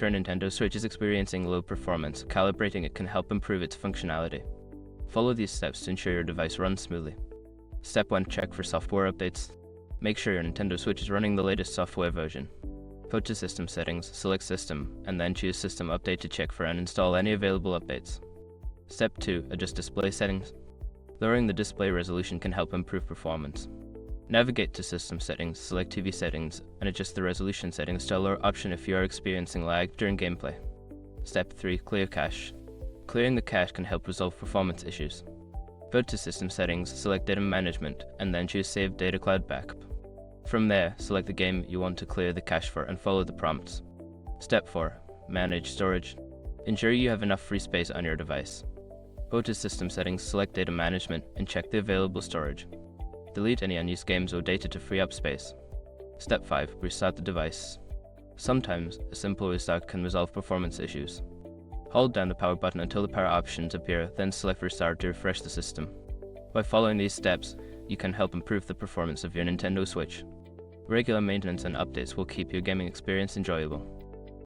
If your Nintendo Switch is experiencing low performance, calibrating it can help improve its functionality. Follow these steps to ensure your device runs smoothly. Step 1. Check for software updates. Make sure your Nintendo Switch is running the latest software version. Go to System Settings, select System, and then choose System Update to check for and install any available updates. Step 2. Adjust display settings. Lowering the display resolution can help improve performance. Navigate to System Settings, select TV Settings, and adjust the resolution settings to a lower option if you are experiencing lag during gameplay. Step 3. Clear cache. Clearing the cache can help resolve performance issues. Go to System Settings, select Data Management, and then choose Save Data Cloud Backup. From there, select the game you want to clear the cache for and follow the prompts. Step 4. Manage storage. Ensure you have enough free space on your device. Go to System Settings, select Data Management, and check the available storage. Delete any unused games or data to free up space. Step 5. Restart the device. Sometimes, a simple restart can resolve performance issues. Hold down the power button until the power options appear, then select Restart to refresh the system. By following these steps, you can help improve the performance of your Nintendo Switch. Regular maintenance and updates will keep your gaming experience enjoyable.